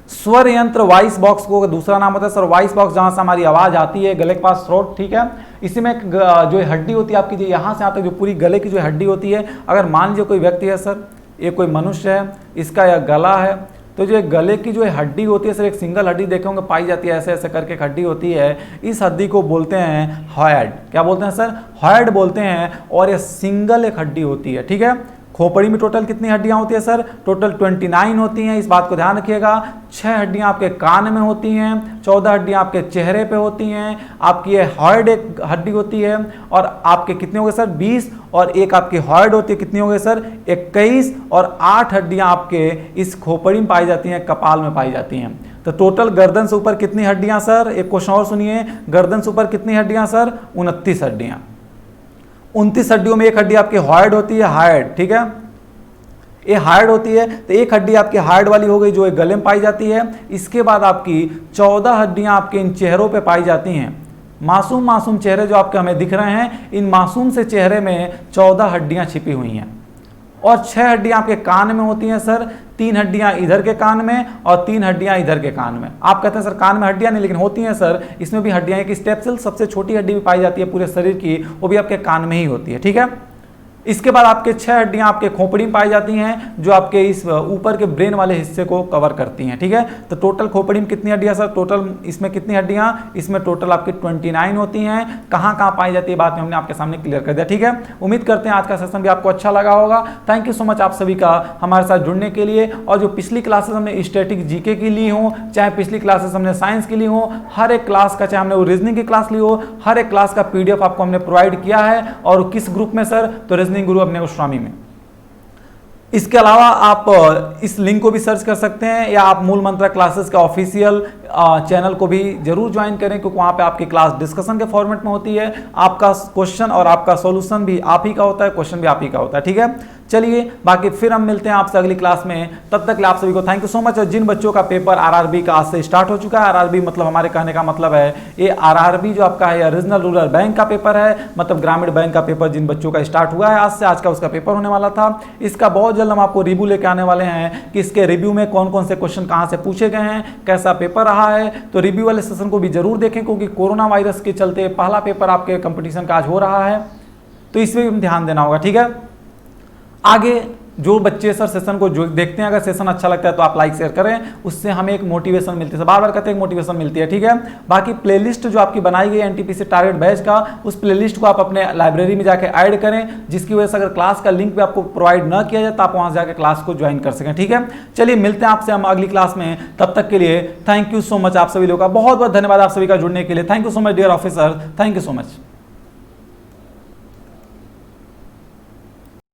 स्वर यंत्र वॉइस बॉक्स को दूसरा नाम होता है सर वॉइस बॉक्स, जहां से हमारी आवाज आती है गले के पास थ्रोट। ठीक है, इसी में जो हड्डी होती है आपकी, जो यहाँ से यहाँ तक जो पूरी गले की जो हड्डी होती है, अगर मान लीजिए कोई व्यक्ति है सर, ये कोई मनुष्य है, इसका यह गला है, तो जो गले की जो हड्डी होती है सर, एक सिंगल हड्डी देखे होंगे पाई जाती है, ऐसे ऐसे करके एक हड्डी होती है। इस हड्डी को बोलते हैं हॉयड। क्या बोलते हैं सर? हॉयड बोलते हैं। और ये सिंगल एक हड्डी होती है। ठीक है, खोपड़ी में टोटल कितनी हड्डियां होती है सर? टोटल 29 होती हैं। इस बात को ध्यान रखिएगा। 6 हड्डियां आपके कान में होती हैं, 14 हड्डियां आपके चेहरे पे होती हैं, आपकी ये हॉयड एक हड्डी होती है। और आपके कितने हो गए सर? 20। और एक आपकी हॉयड होती है, कितनी हो गए सर? 21। और 8 हड्डियां आपके इस खोपड़ी में पाई जाती हैं, कपाल में पाई जाती हैं। तो टोटल गर्दन से ऊपर कितनी हड्डियां सर? एक क्वेश्चन और सुनिए, गर्दन से ऊपर कितनी हड्डियां सर? 29 हड्डियां। 29 हड्डियों में एक हड्डी आपकी हॉयड होती है, हाइड। ठीक है, ये हाइड होती है, तो एक हड्डी आपकी हाइड वाली हो गई जो एक गले में पाई जाती है। इसके बाद आपकी 14 हड्डियां आपके इन चेहरों पे पाई जाती हैं। मासूम मासूम चेहरे जो आपके हमें दिख रहे हैं, इन मासूम से चेहरे में 14 हड्डियां छिपी हुई हैं। और 6 हड्डियां आपके कान में होती हैं सर, 3 हड्डियां इधर के कान में और 3 हड्डियां इधर के कान में। आप कहते हैं सर कान में हड्डियां नहीं, लेकिन होती हैं सर, इसमें भी हड्डियां। एक स्टेप्सिल सबसे छोटी हड्डी भी पाई जाती है पूरे शरीर की, वो भी आपके कान में ही होती है। ठीक है, इसके बाद आपके 6 हड्डियां आपके खोपड़ी में पाई जाती हैं, जो आपके इस ऊपर के ब्रेन वाले हिस्से को कवर करती हैं। ठीक है, तो टोटल खोपड़ी में कितनी हड्डियां सर? टोटल इसमें कितनी हड्डियां? इसमें टोटल आपकी 29 होती हैं। कहां कहां पाई जाती है बात में हमने आपके सामने क्लियर कर दिया। ठीक है, उम्मीद करते हैं आज का सेशन भी आपको अच्छा लगा होगा। थैंक यू सो मच आप सभी का हमारे साथ जुड़ने के लिए। और जो पिछली क्लासेस हमने स्टैटिक जीके की ली हो, चाहे पिछली क्लासेस हमने साइंस की ली हो, हर एक क्लास का, चाहे हमने वो रीजनिंग की क्लास ली हो, हर एक क्लास का PDF आपको हमने प्रोवाइड किया है। और किस ग्रुप में सर? तो रीजनिंग गुरु अपने गोस्वामी में। इसके अलावा आप इस लिंक को भी सर्च कर सकते हैं, या आप मूल मंत्र क्लासेस का ऑफिशियल चैनल को भी जरूर ज्वाइन करें, क्योंकि वहां पे आपकी क्लास डिस्कशन के फॉर्मेट में होती है। आपका क्वेश्चन और आपका सॉल्यूशन भी आप ही का होता है, क्वेश्चन भी आप ही का होता है। ठीक है, चलिए बाकी फिर हम मिलते हैं आपसे अगली क्लास में, तब तक आप सभी को थैंक यू सो मच। और जिन बच्चों का पेपर आरआरबी का आज से स्टार्ट हो चुका है, आरआरबी मतलब हमारे कहने का मतलब है ये आरआरबी जो आपका है रीजनल रूरल बैंक का पेपर है, मतलब ग्रामीण बैंक का पेपर जिन बच्चों का स्टार्ट हुआ है आज से, आज का उसका पेपर होने वाला था। इसका बहुत जल्द हम आपको रिव्यू लेके आने वाले हैं कि इसके रिव्यू में कौन कौन से क्वेश्चन कहाँ से पूछे गए हैं, कैसा पेपर रहा है। तो रिव्यू वाले सेशन को भी जरूर देखें, क्योंकि कोरोना वायरस के चलते पहला पेपर आपके कंपटीशन का आज हो रहा है, तो इस पर भी ध्यान देना होगा। ठीक है, आगे जो बच्चे सर सेशन को जो देखते हैं, अगर सेशन अच्छा लगता है तो आप लाइक शेयर करें, उससे हमें एक मोटिवेशन मिलती है, बार बार कहते हैं एक मोटिवेशन मिलती है। ठीक है, बाकी प्लेलिस्ट जो आपकी बनाई गई एनटीपीसी टारगेट बैच का, उस प्लेलिस्ट को आप अपने लाइब्रेरी में जाके ऐड करें, जिसकी वजह से अगर क्लास का लिंक भी आपको प्रोवाइड ना किया जाए तो आप वहां जाकर क्लास को ज्वाइन कर सकें। ठीक है, चलिए मिलते हैं आपसे हम अगली क्लास में, तब तक के लिए थैंक यू सो मच। आप सभी लोगों का बहुत बहुत धन्यवाद आप सभी का जुड़ने के लिए। Thank you so much dear officer, thank you so much.